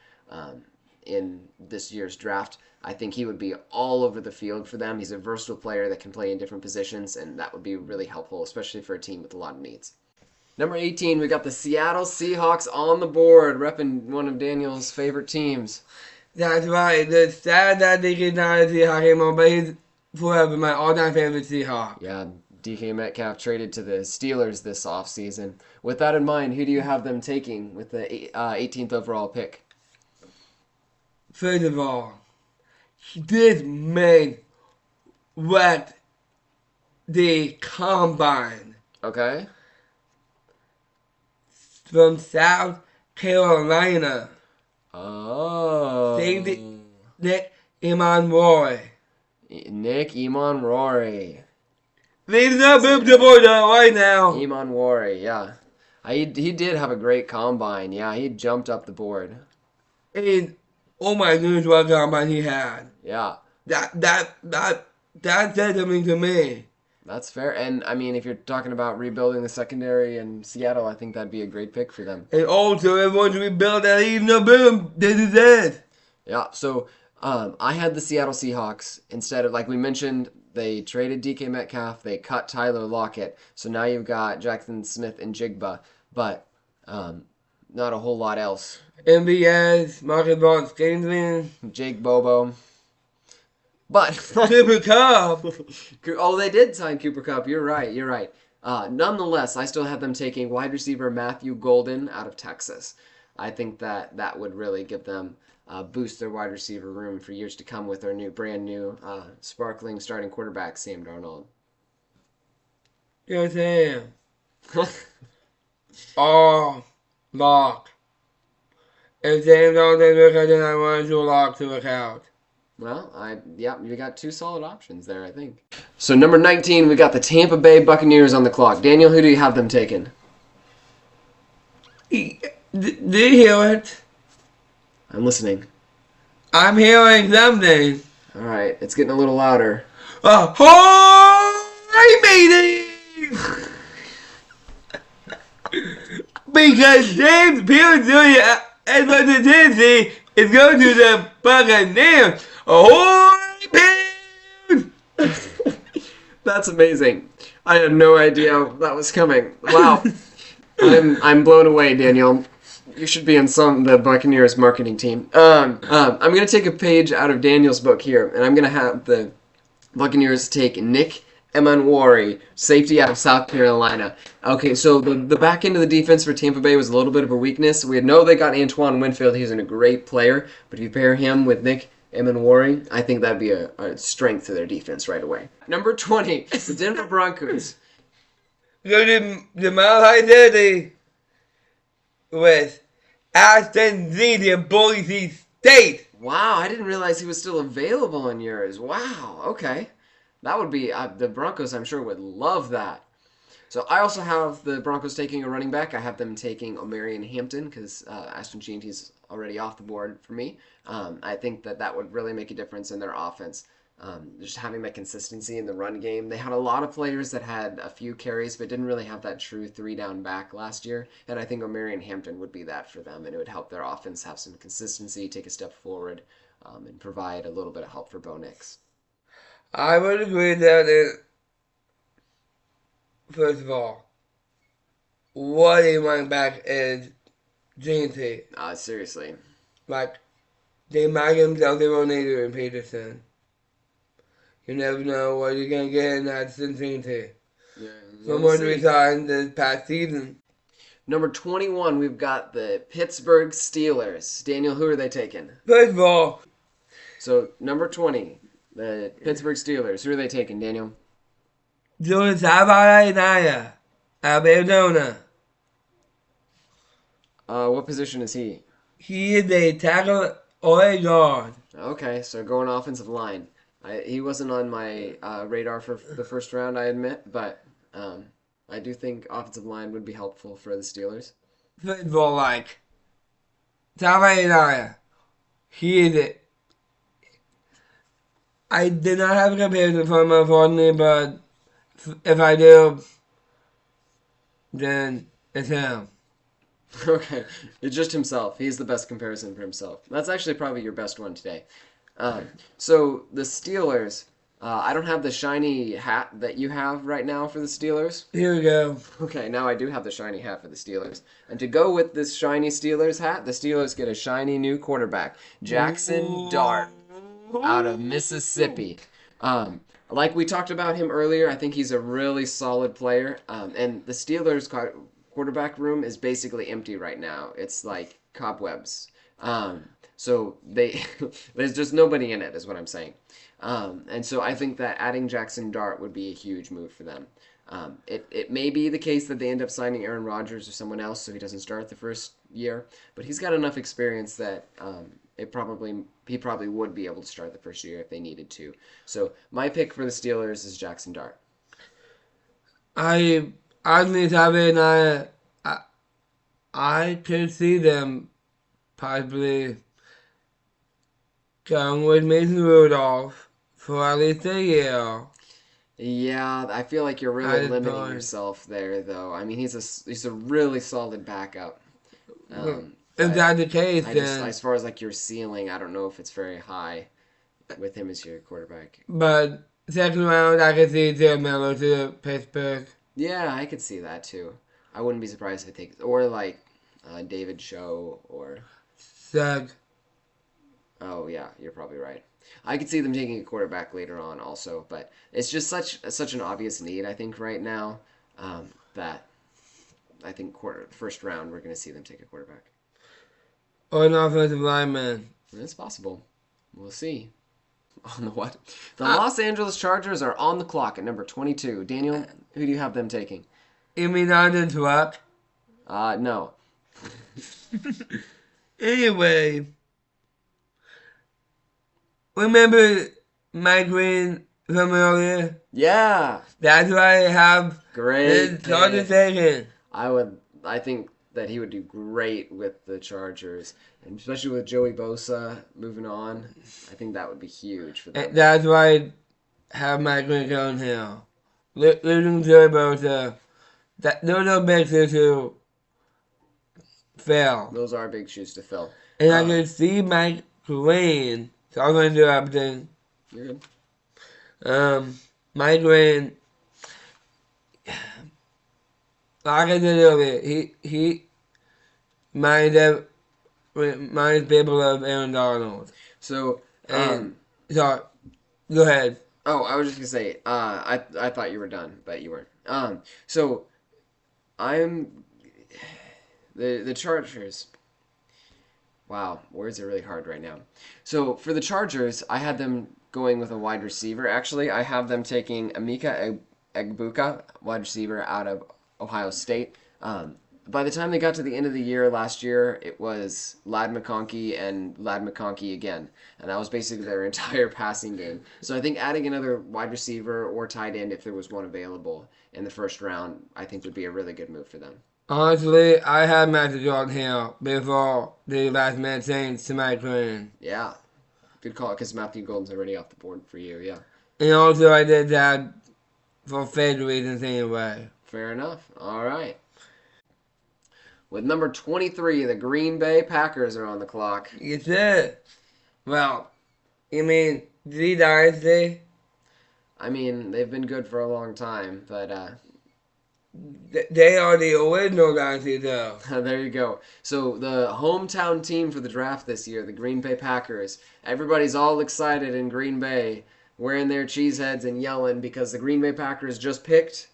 in this year's draft. I think he would be all over the field for them. He's a versatile player that can play in different positions, and that would be really helpful, especially for a team with a lot of needs. Number 18, we got the Seattle Seahawks on the board, repping one of Daniel's favorite teams. That's right. The sad that they did not see Hakeem, but he's forever my all-time favorite Seahawk. Yeah, DK Metcalf traded to the Steelers this offseason. With that in mind, who do you have them taking with the 18th overall pick? First of all, this man wrecked the combine. Okay. From South Carolina. Oh. Safety Nick Emanroy. Nick Emanroy. Leave up the board right now. Emanroy, yeah. He did have a great combine. Yeah, he jumped up the board. And oh my goodness, what combine he had. Yeah. That said something to me. That's fair. And, I mean, if you're talking about rebuilding the secondary in Seattle, I think that'd be a great pick for them. And also, everyone's rebuilt that even a boom. This is it. Yeah, so I had the Seattle Seahawks instead of, like we mentioned, they traded DK Metcalf, they cut Tyler Lockett, so now you've got Jackson Smith and Jigba, but not a whole lot else. MVS, Marcus Vaughn, Kingsman. Jake Bobo. But Cooper Cup. oh, they did sign Cooper Kupp. You're right. You're right. Nonetheless, I still have them taking wide receiver Matthew Golden out of Texas. I think that that would really give them boost their wide receiver room for years to come with their brand new, sparkling starting quarterback Sam Darnold. Yes, Sam. Oh, lock. If Sam doesn't look at it, I want to lock to account. Well, you got two solid options there, I think. So number 19, we got the Tampa Bay Buccaneers on the clock. Daniel, who do you have them taking? Do you hear it? I'm listening. I'm hearing something. All right, it's getting a little louder. Ahoy, meeting! Because James Pierce Jr. as much as Tennessee is going to the Buccaneers. Ahoy, Pierce! That's amazing. I had no idea that was coming. Wow. I'm blown away, Daniel. You should be in the Buccaneers marketing team. I'm gonna take a page out of Daniel's book here, and I'm gonna have the Buccaneers take Nick Emanwari, safety out of South Carolina. Okay, so the back end of the defense for Tampa Bay was a little bit of a weakness. We know they got Antoine Winfield. He's a great player, but if you pair him with Nick Emanwari, I think that'd be a strength to their defense right away. Number 20, the Denver Broncos. Go to the Mile High City with Aston Zeta, Boise State. Wow, I didn't realize he was still available in yours. Wow, okay. That would be, the Broncos I'm sure would love that. So I also have the Broncos taking a running back. I have them taking Omarion Hampton because Ashton Jeanty's already off the board for me. I think that would really make a difference in their offense. Just having that consistency in the run game. They had a lot of players that had a few carries but didn't really have that true three-down back last year. And I think Omarion Hampton would be that for them, and it would help their offense have some consistency, take a step forward, and provide a little bit of help for Bo Nix. I would agree that first of all, what a running back is Jeanty. Seriously. Like, they might themselves their own Adrian Peterson. You never know what you're going to get in that Cincinnati. Yeah, Someone resigned this past season. Number 21, we've got the Pittsburgh Steelers. Daniel, who are they taking? First of all, So, number 20, the Pittsburgh Steelers. Who are they taking, Daniel? Jordan Savaraya, Arizona. What position is he? He is a tackle or a guard. Okay, so going offensive line. He wasn't on my radar for the first round, I admit, but I do think offensive line would be helpful for the Steelers. First of all, like, Savaraya, he is it. I did not have a comparison for him, unfortunately, but if I do, then it's him. Okay, it's just himself. He's the best comparison for himself. That's actually probably your best one today. So the Steelers, I don't have the shiny hat that you have right now for the Steelers. Here we go. Okay, now I do have the shiny hat for the Steelers. And to go with this shiny Steelers hat, the Steelers get a shiny new quarterback, Jackson Dart, out of Mississippi. Like we talked about him earlier, I think he's a really solid player. And the Steelers quarterback room is basically empty right now. It's like cobwebs. So there's just nobody in it, is what I'm saying. And so I think that adding Jackson Dart would be a huge move for them. It may be the case that they end up signing Aaron Rodgers or someone else so he doesn't start the first year, but he's got enough experience that he probably would be able to start the first year if they needed to. So my pick for the Steelers is Jackson Dart. I could see them possibly going with Mason Rudolph for at least a year. Yeah, I feel like you're really limiting yourself there, though. I mean, he's a really solid backup. If that's the case, then as far as like your ceiling, I don't know if it's very high with him as your quarterback. But second round, I could see Jim Miller to Pittsburgh. Yeah, I could see that too. I wouldn't be surprised if they take or like David Show or Sugg. Oh yeah, you're probably right. I could see them taking a quarterback later on also, but it's just such an obvious need I think right now that I think first round we're going to see them take a quarterback. Or an offensive lineman. It's possible. We'll see. On the what? The Ah. Los Angeles Chargers are on the clock at number 22. Daniel, who do you have them taking? You mean on the truck? No. Anyway, remember Mike Green from earlier? Yeah. That's why I have Great the Chargers pick. taken. I think that he would do great with the Chargers, and especially with Joey Bosa moving on. I think that would be huge for them. And that's why I have Mike Green going here. Losing Joey Bosa, those are big to fail. Those are big shoes to fill. And I can see Mike Green. So I'm going to do everything. You're good. Mike Green, like I said earlier, he reminds people of Aaron Donald. So, And so, go ahead. oh, I was just gonna say, I thought you were done, but you weren't. So I'm the Chargers. Wow, words are really hard right now. So for the Chargers, I had them going with a wide receiver. Actually, I have them taking Emeka Egbuka, wide receiver out of Ohio State. By the time they got to the end of the year last year, it was Lad McConkey and Lad McConkey again. And that was basically their entire passing game. So I think adding another wide receiver or tight end, if there was one available in the first round, I think would be a really good move for them. Honestly, I had Matthew Jordan here before the last minute change to Mike Green. Yeah. Good call, because Matthew Golden's already off the board for you, yeah. And also, I did that for fake reasons anyway. Fair enough. All right. With number 23, the Green Bay Packers are on the clock. You said, well, you mean the Dynasty? I mean, they've been good for a long time, but They are the original Dynasty, though. there you go. So the hometown team for the draft this year, the Green Bay Packers. Everybody's all excited in Green Bay, wearing their cheese heads and yelling because the Green Bay Packers just picked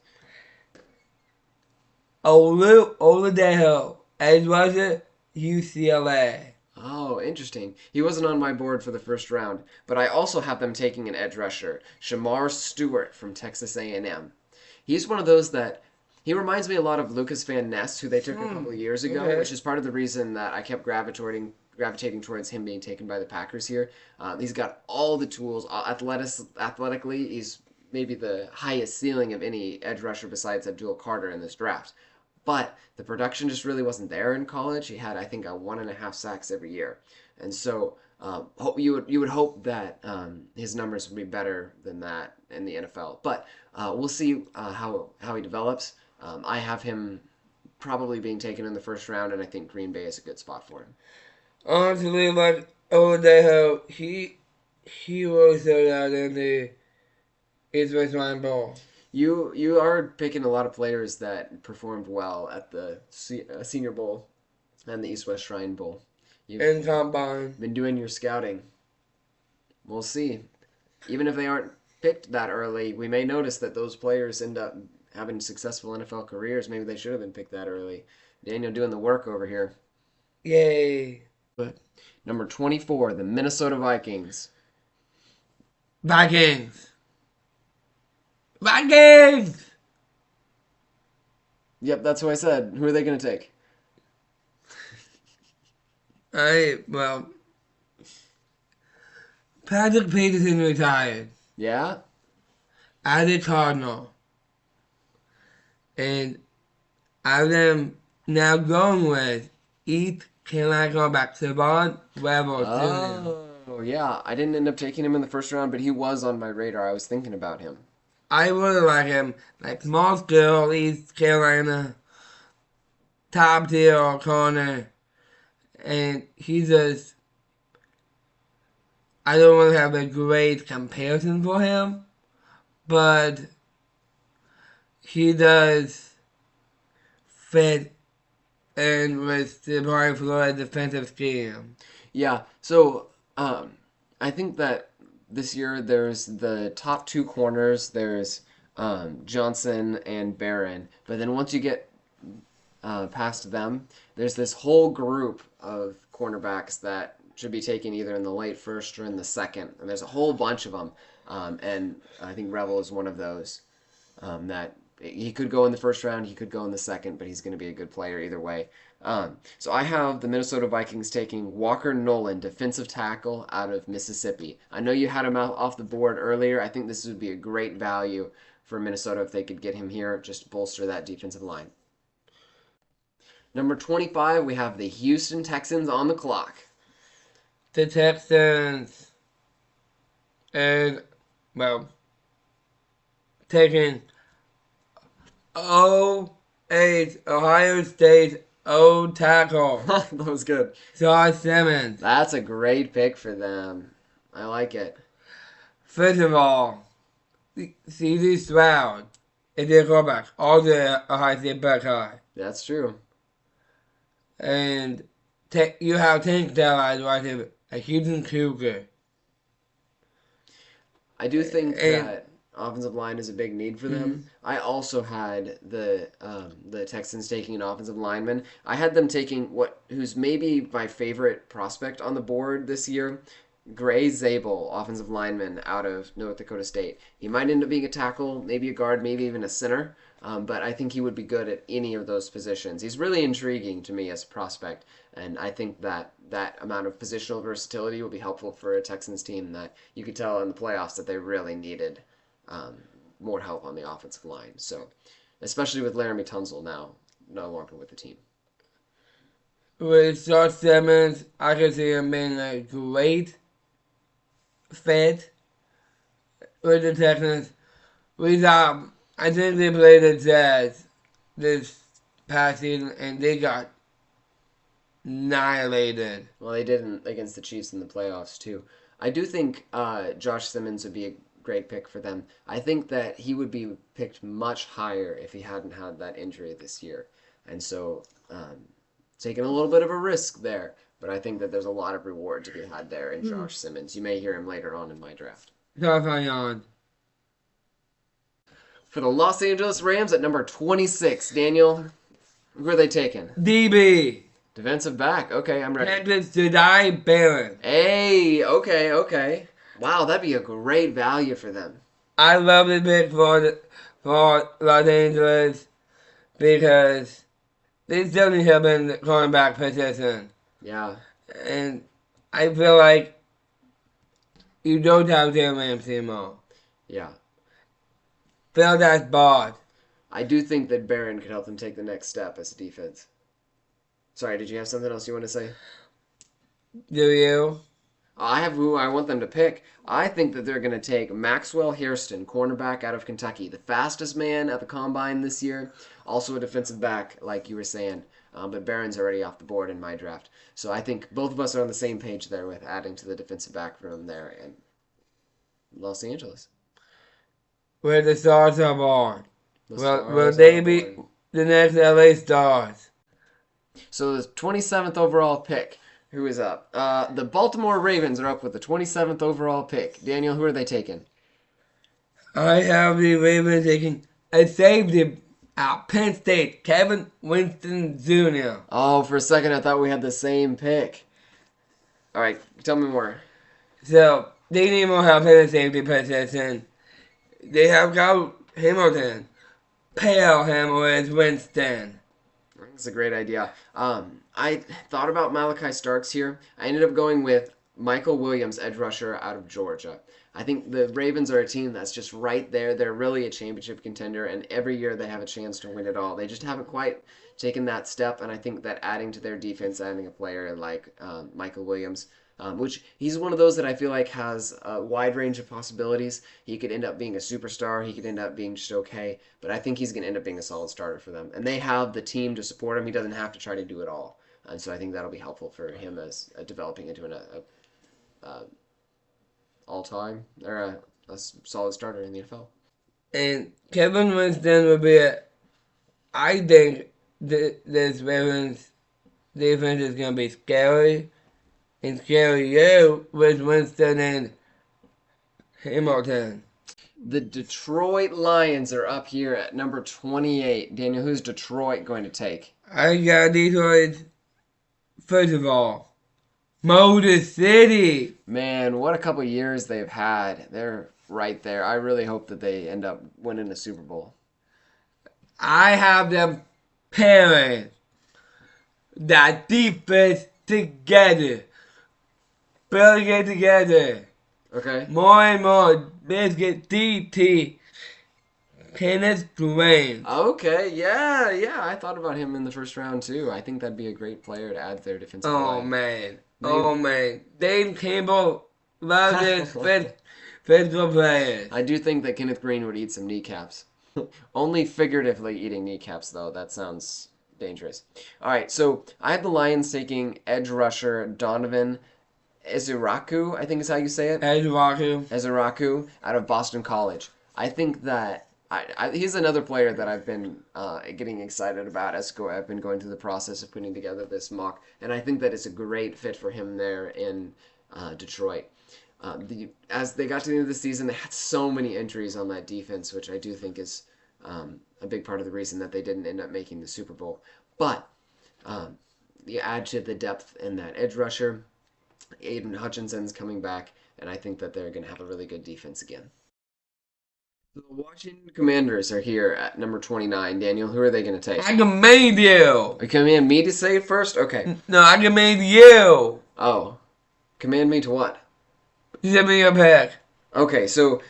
Oladipo, edge rusher, UCLA. Oh, interesting. He wasn't on my board for the first round, but I also have them taking an edge rusher, Shamar Stewart from Texas A&M. He's one of those that he reminds me a lot of Lucas Van Ness, who they took a couple of years ago, okay. which is part of the reason that I kept gravitating towards him being taken by the Packers here. He's got all the tools. Athletically, he's maybe the highest ceiling of any edge rusher besides Abdul Carter in this draft. But the production just really wasn't there in college. He had, I think, 1.5 sacks every year, and so you would hope that his numbers would be better than that in the NFL. But we'll see how he develops. I have him probably being taken in the first round, and I think Green Bay is a good spot for him. Honestly, like Oladipo, he really stood out in the East West Line Bowl. You are picking a lot of players that performed well at the Senior Bowl and the East West Shrine Bowl. In Combine. Been doing your scouting. We'll see. Even if they aren't picked that early, we may notice that those players end up having successful NFL careers. Maybe they should have been picked that early. Daniel doing the work over here. Yay. But number 24, the Minnesota Vikings. Vikings. Vikings! Yep, that's who I said. Who are they going to take? Well, Patrick Peterson retired Yeah? as a Cardinal. And I am now going with East Carolina quarterback Savon Rebel Jr. Oh, yeah. I didn't end up taking him in the first round, but he was on my radar. I was thinking about him. I really like him. Like small skill, East Carolina, top tier corner. And he just, I don't want to have a great comparison for him, but he does fit in with the Brian Flores defensive scheme. Yeah, so I think that this year there's the top two corners. There's Johnson and Barron, but then once you get past them, there's this whole group of cornerbacks that should be taken either in the late first or in the second, and there's a whole bunch of them. And I think Revel is one of those that he could go in the first round, he could go in the second, but he's going to be a good player either way. So I have the Minnesota Vikings taking Walker Nolan, defensive tackle out of Mississippi. I know you had him out off the board earlier. I think this would be a great value for Minnesota if they could get him here, just to bolster that defensive line. Number 25, we have the Houston Texans on the clock. The Texans and, well, taking 08 Ohio State tackle. That was good. Josh Simmons. That's a great pick for them. I like it. First of all, C.D. Stroud is their quarterback. All the Ohio State Buckeye. That's true. And you have Tank Dell as wide a Houston Cougar. I do think that offensive line is a big need for them. Mm-hmm. I also had the Texans taking an offensive lineman. I had them taking who's maybe my favorite prospect on the board this year, Gray Zabel, offensive lineman out of North Dakota State. He might end up being a tackle, maybe a guard, maybe even a center, but I think he would be good at any of those positions. He's really intriguing to me as a prospect, and I think that that amount of positional versatility will be helpful for a Texans team that you could tell in the playoffs that they really needed more help on the offensive line. So, especially with Laramie Tunsil now no longer with the team. With Josh Simmons, I could see him being a great fit with the Texans. I think they played the Jazz this past season and they got annihilated. Well, they did against the Chiefs in the playoffs too. I do think Josh Simmons would be a great pick for them. I think that he would be picked much higher if he hadn't had that injury this year. And so taking a little bit of a risk there, but I think that there's a lot of reward to be had there in Josh Simmons. You may hear him later on in my draft. On. For the Los Angeles Rams at number 26, Daniel, who are they taking? DB. Defensive back. Okay, I'm ready. Texans Jedi Barron. Hey, okay. Wow, that'd be a great value for them. I love this pick for Los Angeles because they still need help in the cornerback position. Yeah. And I feel like you don't have Jalen Ramsey anymore. Yeah. Feel that boss. I do think that Barron could help them take the next step as a defense. Sorry, did you have something else you want to say? Do you? I have who I want them to pick. I think that they're going to take Maxwell Hairston, cornerback out of Kentucky, the fastest man at the combine this year, also a defensive back, like you were saying. But Barron's already off the board in my draft. So I think both of us are on the same page there with adding to the defensive back room there in Los Angeles. Where the stars are born. The Will stars they are be born. the next LA Stars? So the 27th overall pick. Who is up? The Baltimore Ravens are up with the 27th overall pick. Daniel, who are they taking? I have the Ravens taking a safety at Penn State, Kevin Winston Jr. Oh, for a second I thought we had the same pick. All right, tell me more. So they need more help in the safety position. They have got Hamilton. Pair him with Winston. That's a great idea. I thought about Malachi Starks here. I ended up going with Michael Williams, edge rusher out of Georgia. I think the Ravens are a team that's just right there. They're really a championship contender, and every year they have a chance to win it all. They just haven't quite taken that step, and I think that adding to their defense, adding a player like Michael Williams, which he's one of those that I feel like has a wide range of possibilities. He could end up being a superstar. He could end up being just okay, but I think he's going to end up being a solid starter for them. And they have the team to support him. He doesn't have to try to do it all. And so I think that'll be helpful for him as developing into an all-time or a solid starter in the NFL. And Kevin Winston would be I think this Ravens defense is going to be scary. and scary you with Winston and Hamilton. The Detroit Lions are up here at number 28. Daniel, who's Detroit going to take? I got Detroit, first of all, Motor City. Man, what a couple years they've had. They're right there. I really hope that they end up winning the Super Bowl. I have them pairing that defense together, building it together. Okay. More and more, let's get DT, Kenneth Green. Okay, yeah. I thought about him in the first round too. I think that'd be a great player to add to their defensive line. Man. Dave Campbell loves his physical players. I do think that Kenneth Green would eat some kneecaps. Only figuratively eating kneecaps, though. That sounds dangerous. All right, so I have the Lions taking edge rusher Donovan Eziraku, I think is how you say it. Eziraku out of Boston College. I think that he's another player that I've been getting excited about as I've been going through the process of putting together this mock, and I think that it's a great fit for him there in Detroit. As they got to the end of the season, they had so many injuries on that defense, which I do think is a big part of the reason that they didn't end up making the Super Bowl. But you add to the depth in that edge rusher, Aiden Hutchinson's coming back, and I think that they're going to have a really good defense again. The Washington Commanders are here at number 29. Daniel, who are they going to take? I command you. You command me to say it first? Okay. No, I command you. Oh. Command me to what? Send me your pick. Okay, so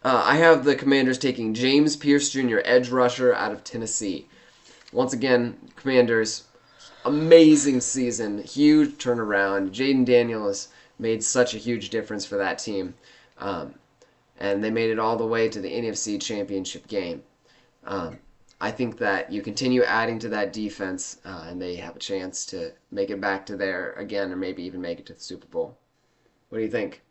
I have the Commanders taking James Pierce Jr., edge rusher out of Tennessee. Once again, Commanders, amazing season, huge turnaround. Jaden Daniels made such a huge difference for that team. And they made it all the way to the NFC Championship game. I think that you continue adding to that defense, and they have a chance to make it back to there again, or maybe even make it to the Super Bowl. What do you think?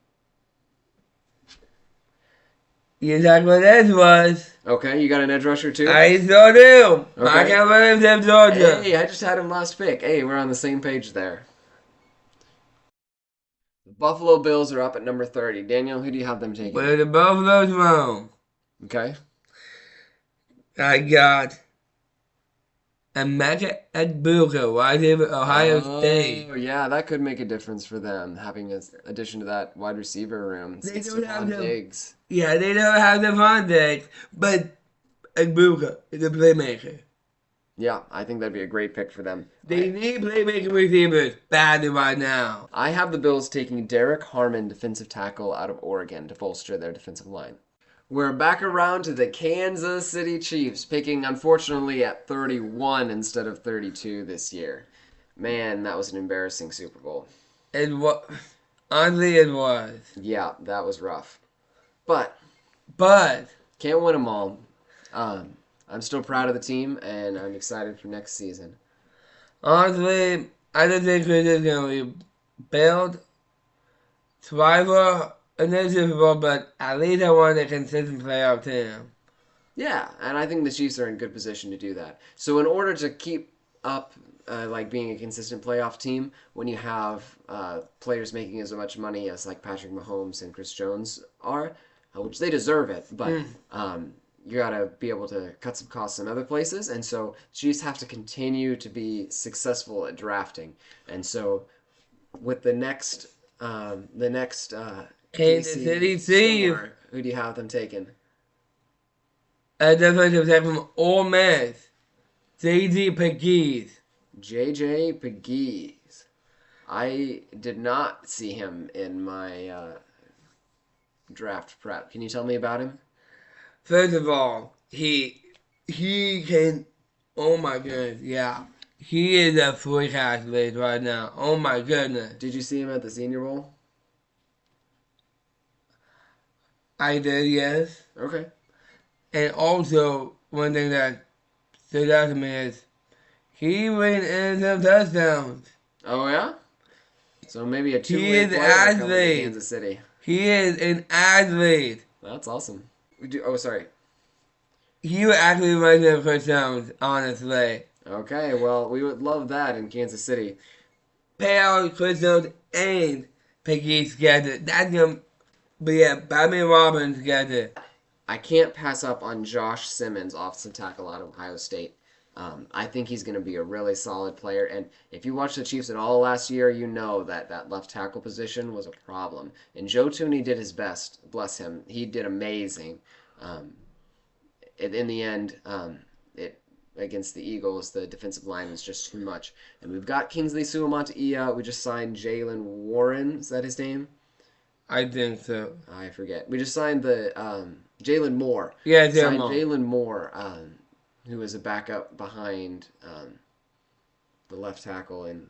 You talk what this was. Okay, you got an edge rusher too? I sure do. Okay. I can't believe them Georgia. Hey, I just had him last pick. Hey, we're on the same page there. The Buffalo Bills are up at number 30. Daniel, who do you have them taking? Where the Buffalo's from? Okay. I got Emeka Egbuka, wide receiver, Ohio State. Oh, yeah, that could make a difference for them, having an addition to that wide receiver room. They It's don't have Stephon them. Diggs. Yeah, they don't have the context, but Egbuka is a playmaker. Yeah, I think that'd be a great pick for them. They need playmaking receivers badly right now. I have the Bills taking Derek Harmon, defensive tackle out of Oregon, to bolster their defensive line. We're back around to the Kansas City Chiefs, picking, unfortunately, at 31 instead of 32 this year. Man, that was an embarrassing Super Bowl. Honestly, it was. Yeah, that was rough. But But can't win them all. I'm still proud of the team, and I'm excited for next season. honestly, I don't think we're just going to build, survival, and then Super Bowl, but at least I want a consistent playoff team. Yeah, and I think the Chiefs are in good position to do that. So in order to keep up being a consistent playoff team, when you have players making as much money as like Patrick Mahomes and Chris Jones are, which they deserve it, but you got to be able to cut some costs in other places, and so Chiefs have to continue to be successful at drafting. And so with the next Kansas City Chiefs. who do you have them taking? A defensive tackle from Ole Miss, J.J. Pegues. J.J. Pegues. I did not see him in my draft prep. Can you tell me about him? First of all, he can. Oh my goodness, yeah. He is a freak athlete right now. Oh my goodness. Did you see him at the Senior Bowl? I did, yes. Okay. And also, one thing that stood out to me is he ran in some touchdowns. Oh, yeah? So maybe a He two-way is player an coming to athlete. Kansas City. He is an athlete. That's awesome. Oh, sorry. He would actually run some touchdowns, honestly. Okay, well, we would love that in Kansas City. Pay out Chris Jones and Piggy together. That's gonna be a Batman Robin together. I can't pass up on Josh Simmons, offensive tackle out of Ohio State. I think he's going to be a really solid player. And if you watched the Chiefs at all last year, you know that that left tackle position was a problem. And Joe Tooney did his best. Bless him. He did amazing. Um, in the end, it against the Eagles, the defensive line was just too much. And we've got Kingsley Suamataia. We just signed Jalen Warren. Is that his name? I think so. I forget. We just signed the Jalen Moore. Yeah, Signed Moore. Jalen Moore, who was a backup behind the left tackle in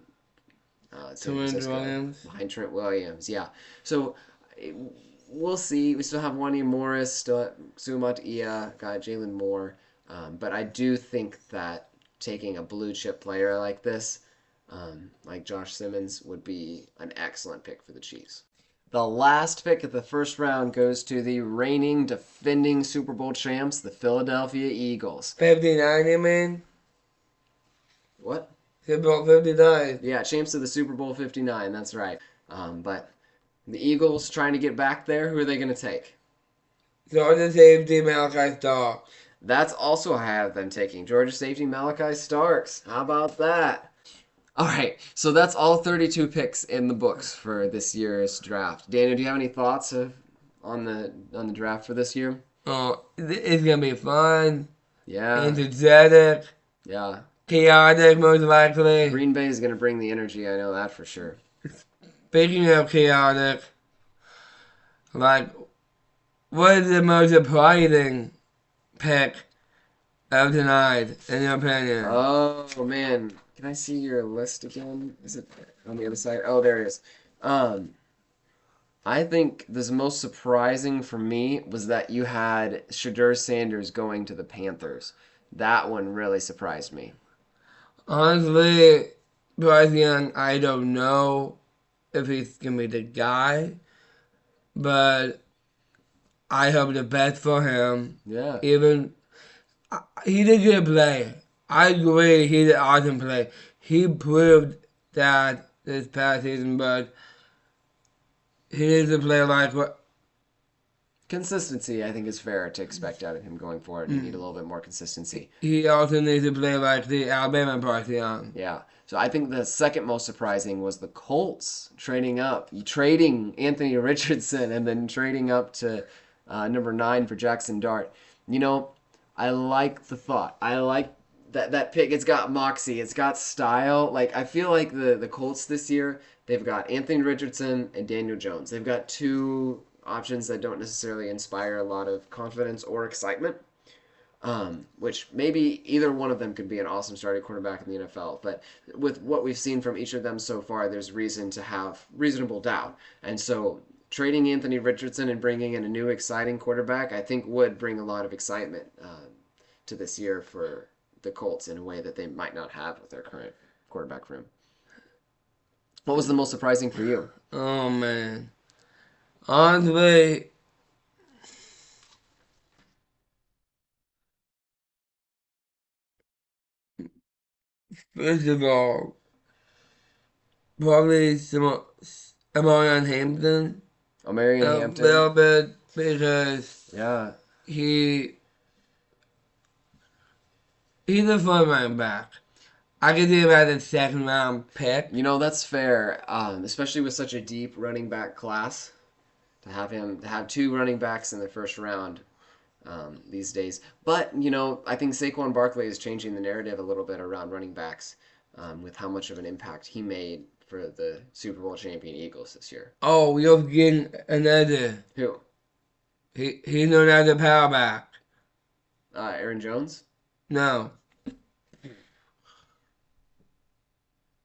San Trent Francisco. Williams. Behind Trent Williams, yeah. So we'll see. We still have Wanya Morris, still Sumat Ia, got Jalen Moore. But I do think that taking a blue chip player like this, like Josh Simmons, would be an excellent pick for the Chiefs. The last pick of the first round goes to the reigning, defending Super Bowl champs, the Philadelphia Eagles. 59, you mean? What? Super Bowl 59. Yeah, champs of the Super Bowl 59, that's right. But the Eagles trying to get back there, who are they going to take? Georgia safety Malachi Starks. That's also I have them taking. Georgia safety Malachi Starks. How about that? All right, so that's all 32 picks in the books for this year's draft. Daniel, do you have any thoughts on the draft for this year? Oh, it's gonna be fun. Yeah, Energetic. yeah. Chaotic, most likely. Green Bay is going to bring the energy, I know that for sure. Speaking of chaotic, like, what is the most surprising pick of tonight, in your opinion? Oh, man. Can I see your list again? Is it on the other side? Oh, there it is. I think the most surprising for me was that you had Shedeur Sanders going to the Panthers. That one really surprised me. Honestly, Bryce Young, I don't know if he's gonna be the guy, but I hope the best for him. Yeah. Even he's a good player. I agree, he's an awesome player. He proved that this past season, but he needs to play like what. Consistency, I think, is fair to expect out of him going forward. You need a little bit more consistency. He also needs to play like the Alabama Bryce Young. Yeah. So I think the second most surprising was the Colts trading Anthony Richardson and then trading up to number 9 for Jackson Dart. You know, I like the thought. I like that pick. It's got moxie. It's got style. Like, I feel like the Colts this year, they've got Anthony Richardson and Daniel Jones. They've got two options that don't necessarily inspire a lot of confidence or excitement. Which maybe either one of them could be an awesome starting quarterback in the NFL. But with what we've seen from each of them so far, there's reason to have reasonable doubt. And so trading Anthony Richardson and bringing in a new exciting quarterback, I think would bring a lot of excitement to this year for the Colts in a way that they might not have with their current quarterback room. What was the most surprising for you? Oh man. Honestly, first of all, probably Amarian Hampton. O'Marion A Hampton. little bit because Yeah. he's a fun running back. I could see him as a second round pick. You know, that's fair, especially with such a deep running back class. To have two running backs in the first round these days. But, you know, I think Saquon Barkley is changing the narrative a little bit around running backs with how much of an impact he made for the Super Bowl champion Eagles this year. Oh, you're getting another. Who? He's another power back. Aaron Jones? No.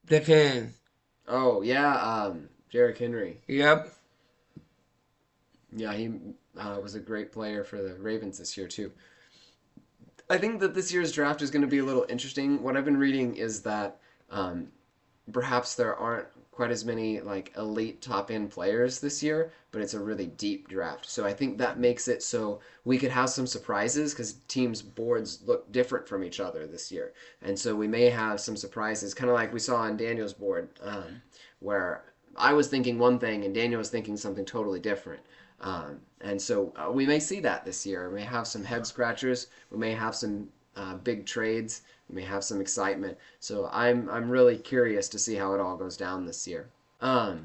The King. Oh, yeah, Derrick Henry. Yep. Yeah, he was a great player for the Ravens this year, too. I think that this year's draft is going to be a little interesting. What I've been reading is that perhaps there aren't quite as many like elite top end players this year, but it's a really deep draft. So I think that makes it so we could have some surprises because teams' boards look different from each other this year, and so we may have some surprises, kind of like we saw on Daniel's board, where I was thinking one thing and Daniel was thinking something totally different. And so we may see that this year. We may have some head scratchers. We may have some big trades. We may have some excitement. So I'm really curious to see how it all goes down this year. Oh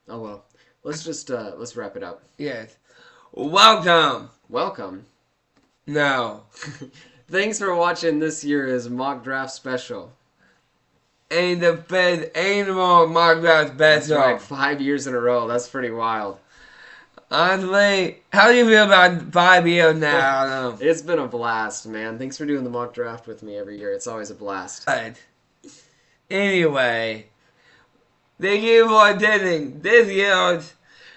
well, let's wrap it up. Yes. Welcome. Welcome. No. Thanks for watching this year's mock draft special. And the Fed annual mock draft That's special. right, 5 years in a row. That's pretty wild. Honestly, how do you feel about 5 years now? I don't know. It's been a blast, man. Thanks for doing the mock draft with me every year. It's always a blast. But anyway, thank you for attending this year's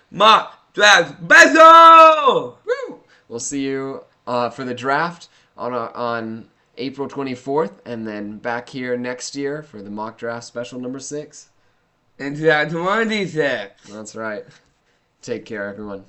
mock draft special. Woo! We'll see you for the draft on April 24th, and then back here next year for the mock draft special number 6. And 2026. That's right. Take care, everyone.